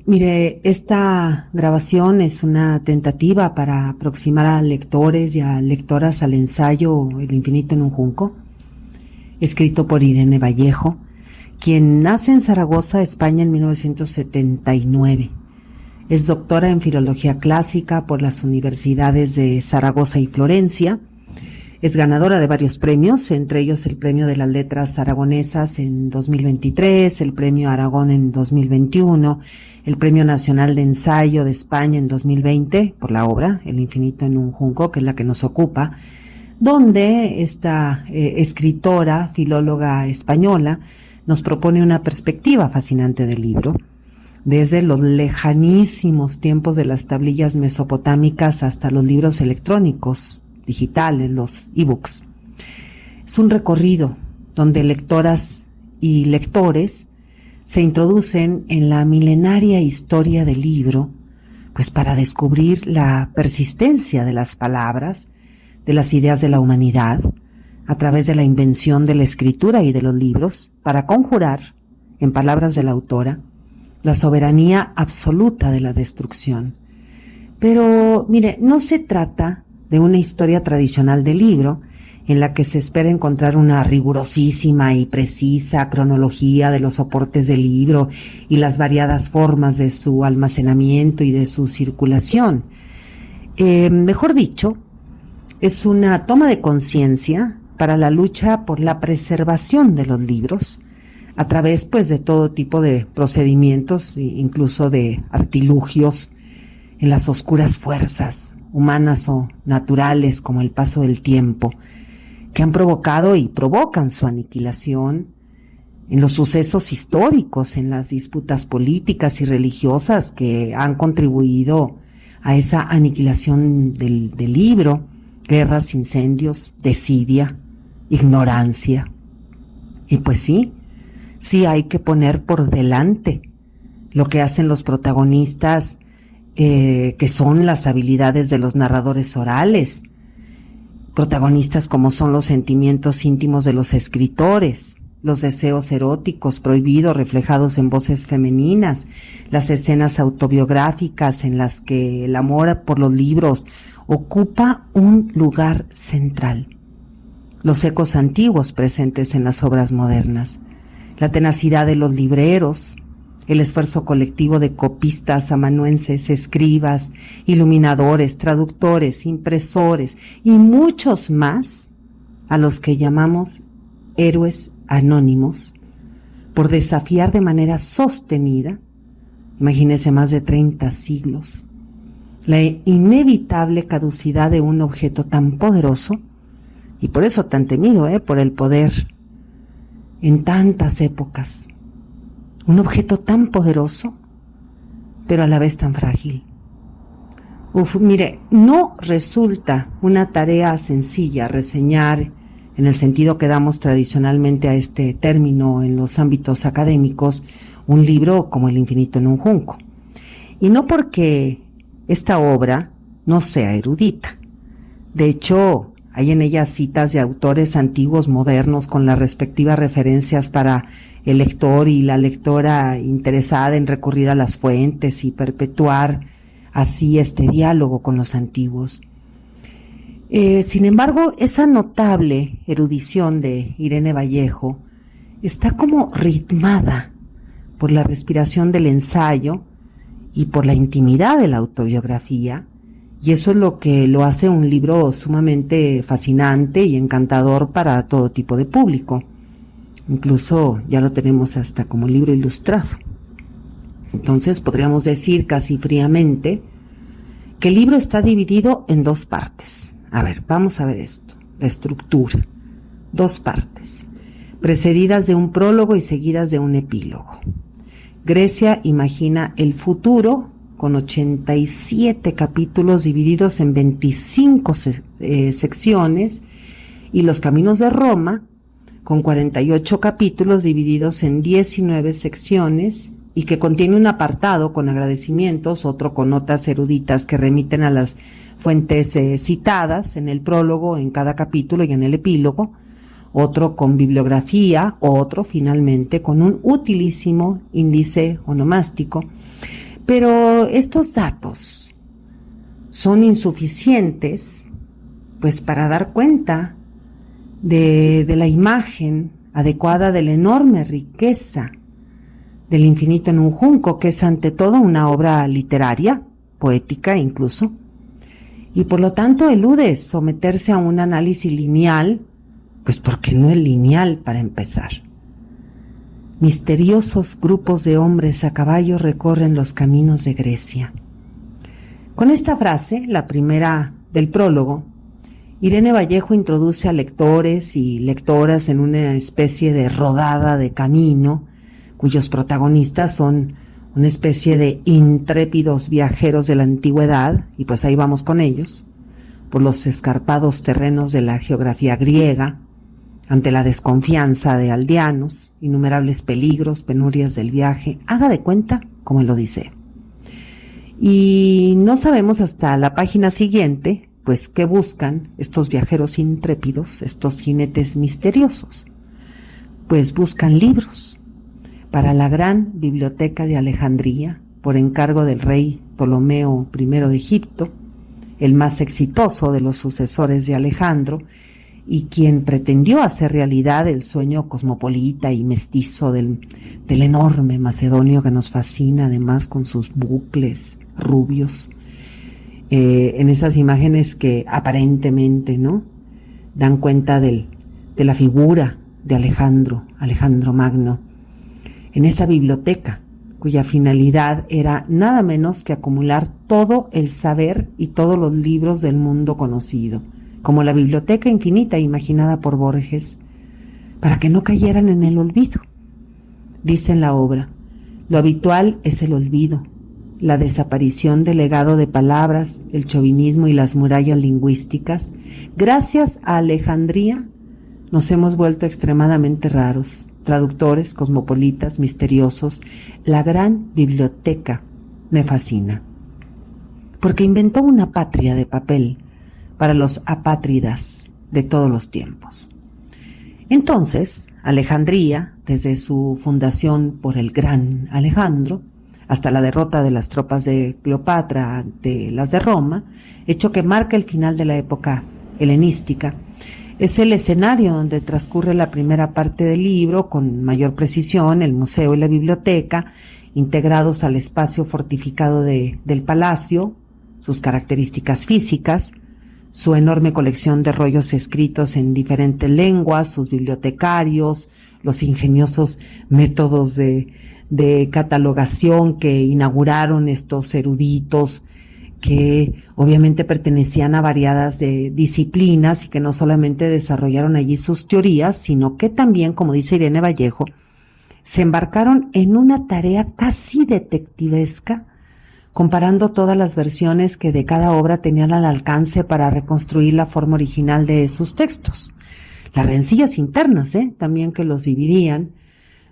Mire, esta grabación es una tentativa para aproximar a lectores y a lectoras al ensayo El infinito en un junco, escrito por Irene Vallejo, quien nace en Zaragoza, España, en 1979. Es doctora en Filología Clásica por las universidades de Zaragoza y Florencia. Es ganadora de varios premios, entre ellos el Premio de las Letras Aragonesas en 2023, el Premio Aragón en 2021, el Premio Nacional de Ensayo de España en 2020 por la obra El infinito en un junco, que es la que nos ocupa, donde esta escritora, filóloga española, nos propone una perspectiva fascinante del libro, desde los lejanísimos tiempos de las tablillas mesopotámicas hasta los libros electrónicos, digitales, los ebooks. Es un recorrido donde lectoras y lectores se introducen en la milenaria historia del libro, pues para descubrir la persistencia de las palabras, de las ideas de la humanidad, a través de la invención de la escritura y de los libros, para conjurar, en palabras de la autora, la soberanía absoluta de la destrucción. Pero, mire, no se trata de una historia tradicional del libro, en la que se espera encontrar una rigurosísima y precisa cronología de los soportes del libro y las variadas formas de su almacenamiento y de su circulación. Mejor dicho, es una toma de conciencia para la lucha por la preservación de los libros, a través pues de todo tipo de procedimientos, incluso de artilugios, en las oscuras fuerzas humanas o naturales, como el paso del tiempo, que han provocado y provocan su aniquilación, en los sucesos históricos, en las disputas políticas y religiosas que han contribuido a esa aniquilación del libro, guerras, incendios, desidia, ignorancia. Y pues sí hay que poner por delante lo que hacen los protagonistas, que son las habilidades de los narradores orales, protagonistas como son los sentimientos íntimos de los escritores, los deseos eróticos prohibidos reflejados en voces femeninas, las escenas autobiográficas en las que el amor por los libros ocupa un lugar central, los ecos antiguos presentes en las obras modernas, la tenacidad de los libreros, el esfuerzo colectivo de copistas, amanuenses, escribas, iluminadores, traductores, impresores y muchos más, a los que llamamos héroes anónimos, por desafiar de manera sostenida, imagínese más de 30 siglos, la inevitable caducidad de un objeto tan poderoso y por eso tan temido, por el poder en tantas épocas. Un objeto tan poderoso, pero a la vez tan frágil. Mire, no resulta una tarea sencilla reseñar, en el sentido que damos tradicionalmente a este término en los ámbitos académicos, un libro como El infinito en un junco. Y no porque esta obra no sea erudita. De hecho, hay en ella citas de autores antiguos, modernos, con las respectivas referencias para el lector y la lectora interesada en recurrir a las fuentes y perpetuar así este diálogo con los antiguos. Sin embargo, esa notable erudición de Irene Vallejo está como ritmada por la respiración del ensayo y por la intimidad de la autobiografía, y eso es lo que lo hace un libro sumamente fascinante y encantador para todo tipo de público. Incluso ya lo tenemos hasta como libro ilustrado. Entonces podríamos decir casi fríamente que el libro está dividido en dos partes. A ver, vamos a ver esto, la estructura. Dos partes, precedidas de un prólogo y seguidas de un epílogo. Grecia imagina el futuro, con 87 capítulos divididos en 25 secciones, y Los caminos de Roma, con 48 capítulos divididos en 19 secciones, y que contiene un apartado con agradecimientos, otro con notas eruditas que remiten a las fuentes citadas en el prólogo, en cada capítulo y en el epílogo, otro con bibliografía, otro finalmente con un utilísimo índice onomástico. Pero estos datos son insuficientes, pues, para dar cuenta de la imagen adecuada de la enorme riqueza del infinito en un junco, que es ante todo una obra literaria, poética incluso, y por lo tanto elude someterse a un análisis lineal, pues porque no es lineal para empezar. Misteriosos grupos de hombres a caballo recorren los caminos de Grecia. Con esta frase, la primera del prólogo, Irene Vallejo introduce a lectores y lectoras en una especie de rodada de camino, cuyos protagonistas son una especie de intrépidos viajeros de la antigüedad, y pues ahí vamos con ellos, por los escarpados terrenos de la geografía griega, ante la desconfianza de aldeanos, innumerables peligros, penurias del viaje, haga de cuenta como él lo dice. Y no sabemos hasta la página siguiente, pues, qué buscan estos viajeros intrépidos, estos jinetes misteriosos. Pues buscan libros para la gran biblioteca de Alejandría, por encargo del rey Ptolomeo I de Egipto, el más exitoso de los sucesores de Alejandro, y quien pretendió hacer realidad el sueño cosmopolita y mestizo del enorme macedonio que nos fascina, además con sus bucles rubios, en esas imágenes que aparentemente, ¿no?, dan cuenta de la figura de Alejandro Magno, en esa biblioteca cuya finalidad era nada menos que acumular todo el saber y todos los libros del mundo conocido, como la biblioteca infinita imaginada por Borges, para que no cayeran en el olvido. Dice en la obra: lo habitual es el olvido, la desaparición del legado de palabras, el chauvinismo y las murallas lingüísticas. Gracias a Alejandría nos hemos vuelto extremadamente raros, traductores, cosmopolitas, misteriosos. La gran biblioteca me fascina, porque inventó una patria de papel para los apátridas de todos los tiempos. Entonces, Alejandría, desde su fundación por el gran Alejandro, hasta la derrota de las tropas de Cleopatra ante las de Roma, hecho que marca el final de la época helenística, es el escenario donde transcurre la primera parte del libro, con mayor precisión el museo y la biblioteca, integrados al espacio fortificado del palacio, sus características físicas, su enorme colección de rollos escritos en diferentes lenguas, sus bibliotecarios, los ingeniosos métodos de catalogación que inauguraron estos eruditos, que obviamente pertenecían a variadas disciplinas y que no solamente desarrollaron allí sus teorías, sino que también, como dice Irene Vallejo, se embarcaron en una tarea casi detectivesca, comparando todas las versiones que de cada obra tenían al alcance para reconstruir la forma original de sus textos. Las rencillas internas, también, que los dividían,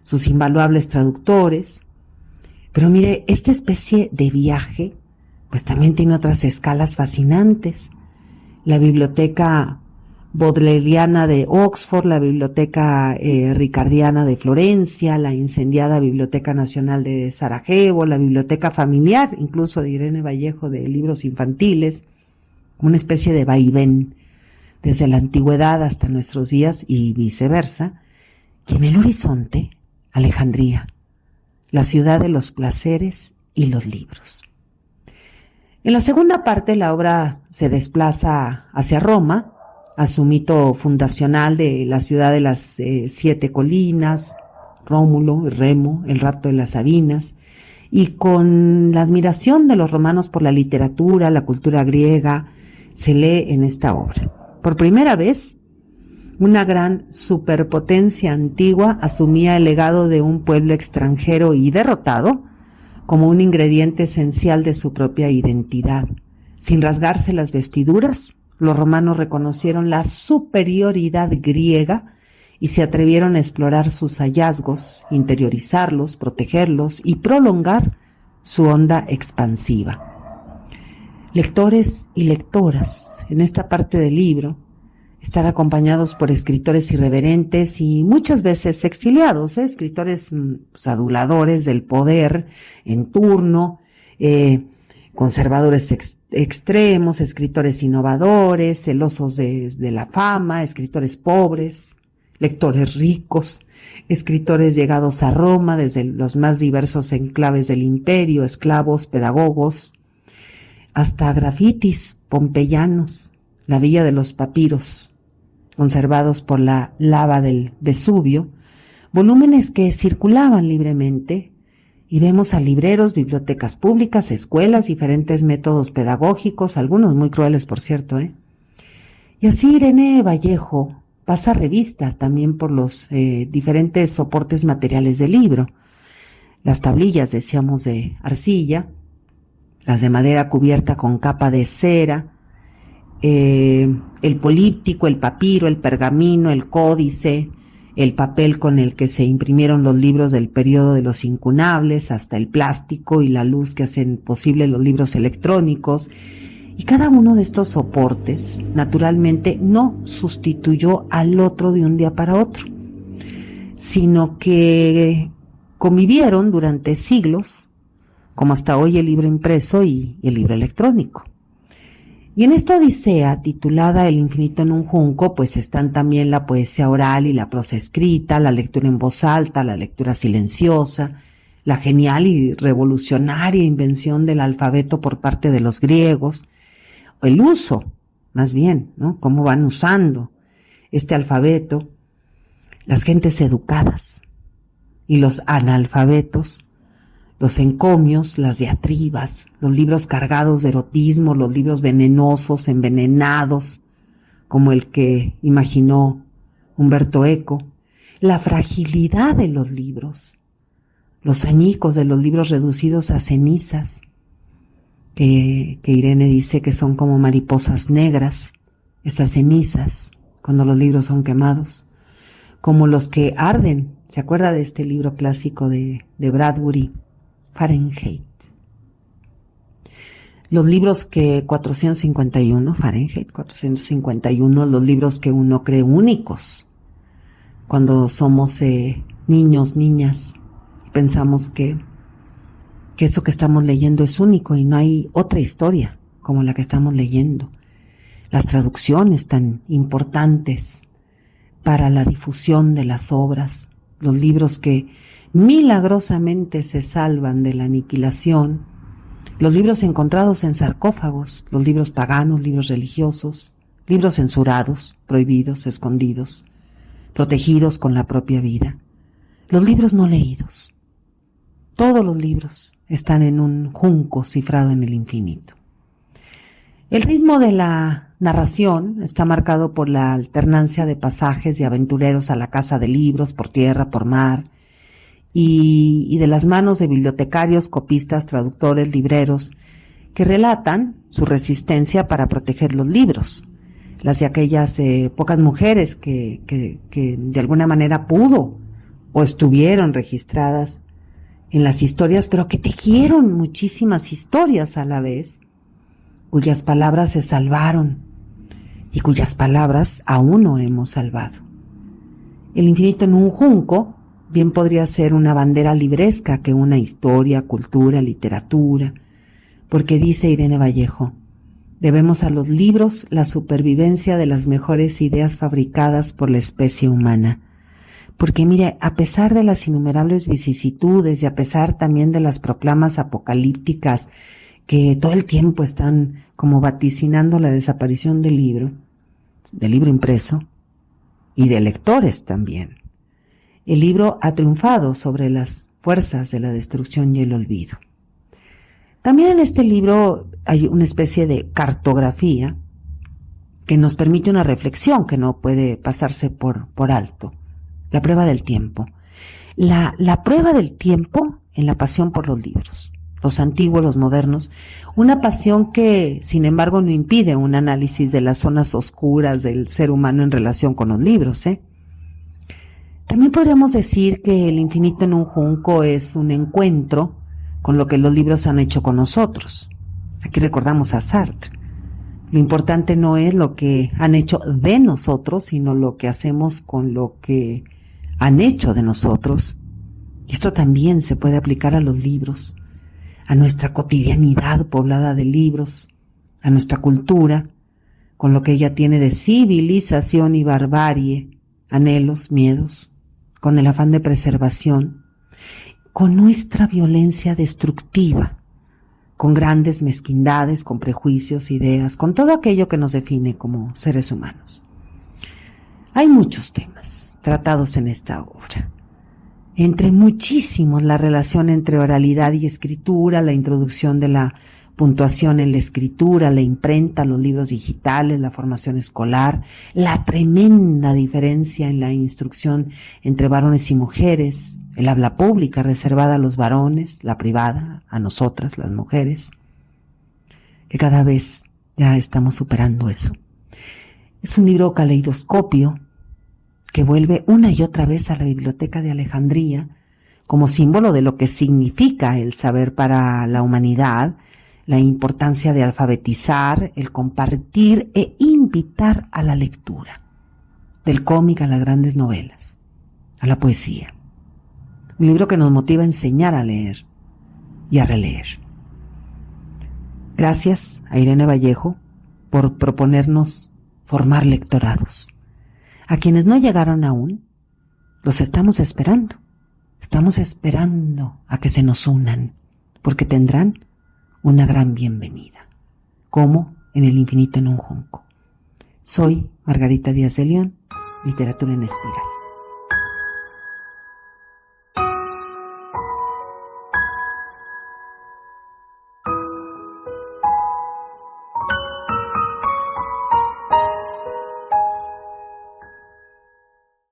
sus invaluables traductores. Pero mire, esta especie de viaje pues también tiene otras escalas fascinantes. La biblioteca bodleiana de Oxford, la biblioteca ricardiana de Florencia, la incendiada Biblioteca Nacional de Sarajevo, la biblioteca familiar, incluso de Irene Vallejo, de libros infantiles, una especie de vaivén desde la antigüedad hasta nuestros días y viceversa. Y en el horizonte, Alejandría, la ciudad de los placeres y los libros. En la segunda parte, la obra se desplaza hacia Roma, a su mito fundacional de la ciudad de las 7 colinas, Rómulo y Remo, el rapto de las Sabinas, y con la admiración de los romanos por la literatura, la cultura griega, se lee en esta obra. Por primera vez, una gran superpotencia antigua asumía el legado de un pueblo extranjero y derrotado como un ingrediente esencial de su propia identidad. Sin rasgarse las vestiduras, los romanos reconocieron la superioridad griega y se atrevieron a explorar sus hallazgos, interiorizarlos, protegerlos y prolongar su onda expansiva. Lectores y lectoras en esta parte del libro están acompañados por escritores irreverentes y muchas veces exiliados, escritores aduladores del poder en turno, conservadores extremos, escritores innovadores, celosos de la fama, escritores pobres, lectores ricos, escritores llegados a Roma desde los más diversos enclaves del imperio, esclavos, pedagogos, hasta grafitis pompeyanos, la villa de los papiros, conservados por la lava del Vesubio, volúmenes que circulaban libremente, y vemos a libreros, bibliotecas públicas, escuelas, diferentes métodos pedagógicos, algunos muy crueles, por cierto, Y así Irene Vallejo pasa revista también por los diferentes soportes materiales del libro. Las tablillas, decíamos, de arcilla, las de madera cubierta con capa de cera, el políptico, el papiro, el pergamino, el códice, el papel con el que se imprimieron los libros del periodo de los incunables, hasta el plástico y la luz que hacen posible los libros electrónicos. Y cada uno de estos soportes, naturalmente, no sustituyó al otro de un día para otro, sino que convivieron durante siglos, como hasta hoy el libro impreso y el libro electrónico. Y en esta odisea, titulada El infinito en un junco, pues están también la poesía oral y la prosa escrita, la lectura en voz alta, la lectura silenciosa, la genial y revolucionaria invención del alfabeto por parte de los griegos, o el uso, más bien, ¿no? Cómo van usando este alfabeto las gentes educadas y los analfabetos, los encomios, las diatribas, los libros cargados de erotismo, los libros venenosos, envenenados, como el que imaginó Humberto Eco, la fragilidad de los libros, los añicos de los libros reducidos a cenizas, que Irene dice que son como mariposas negras, esas cenizas, cuando los libros son quemados, como los que arden. ¿Se acuerda de este libro clásico de Bradbury? Fahrenheit. Los libros que 451, Fahrenheit 451, los libros que uno cree únicos. Cuando somos niños, niñas, pensamos que eso que estamos leyendo es único y no hay otra historia como la que estamos leyendo. Las traducciones tan importantes para la difusión de las obras, los libros que milagrosamente se salvan de la aniquilación, los libros encontrados en sarcófagos, los libros paganos, libros religiosos, libros censurados, prohibidos, escondidos, protegidos con la propia vida, los libros no leídos. Todos los libros están en un junco cifrado en el infinito. El ritmo de la narración está marcado por la alternancia de pasajes de aventureros a la caza de libros, por tierra, por mar, y de las manos de bibliotecarios, copistas, traductores, libreros, que relatan su resistencia para proteger los libros, las de aquellas pocas mujeres que de alguna manera pudo o estuvieron registradas en las historias, pero que tejieron muchísimas historias a la vez, cuyas palabras se salvaron y cuyas palabras aún no hemos salvado. El infinito en un junco bien podría ser una bandera libresca que una historia, cultura, literatura, porque dice Irene Vallejo, debemos a los libros la supervivencia de las mejores ideas fabricadas por la especie humana. Porque mire, a pesar de las innumerables vicisitudes y a pesar también de las proclamas apocalípticas que todo el tiempo están como vaticinando la desaparición del libro impreso y de lectores también, el libro ha triunfado sobre las fuerzas de la destrucción y el olvido. También en este libro hay una especie de cartografía que nos permite una reflexión que no puede pasarse por alto. La prueba del tiempo. La prueba del tiempo en la pasión por los libros, los antiguos, los modernos, una pasión que, sin embargo, no impide un análisis de las zonas oscuras del ser humano en relación con los libros, También podríamos decir que El infinito en un junco es un encuentro con lo que los libros han hecho con nosotros. Aquí recordamos a Sartre. Lo importante no es lo que han hecho de nosotros, sino lo que hacemos con lo que han hecho de nosotros. Esto también se puede aplicar a los libros, a nuestra cotidianidad poblada de libros, a nuestra cultura, con lo que ella tiene de civilización y barbarie, anhelos, miedos, con el afán de preservación, con nuestra violencia destructiva, con grandes mezquindades, con prejuicios, ideas, con todo aquello que nos define como seres humanos. Hay muchos temas tratados en esta obra. Entre muchísimos, la relación entre oralidad y escritura, la introducción de la puntuación en la escritura, la imprenta, los libros digitales, la formación escolar, la tremenda diferencia en la instrucción entre varones y mujeres, el habla pública reservada a los varones, la privada a nosotras, las mujeres, que cada vez ya estamos superando eso. Es un libro caleidoscopio que vuelve una y otra vez a la Biblioteca de Alejandría como símbolo de lo que significa el saber para la humanidad, la importancia de alfabetizar, el compartir e invitar a la lectura, del cómic a las grandes novelas, a la poesía. Un libro que nos motiva a enseñar a leer y a releer. Gracias a Irene Vallejo por proponernos formar lectorados. A quienes no llegaron aún, los estamos esperando. Estamos esperando a que se nos unan, porque tendrán una gran bienvenida, como en el infinito en un junco. Soy Margarita Díaz de León, Literatura en Espiral.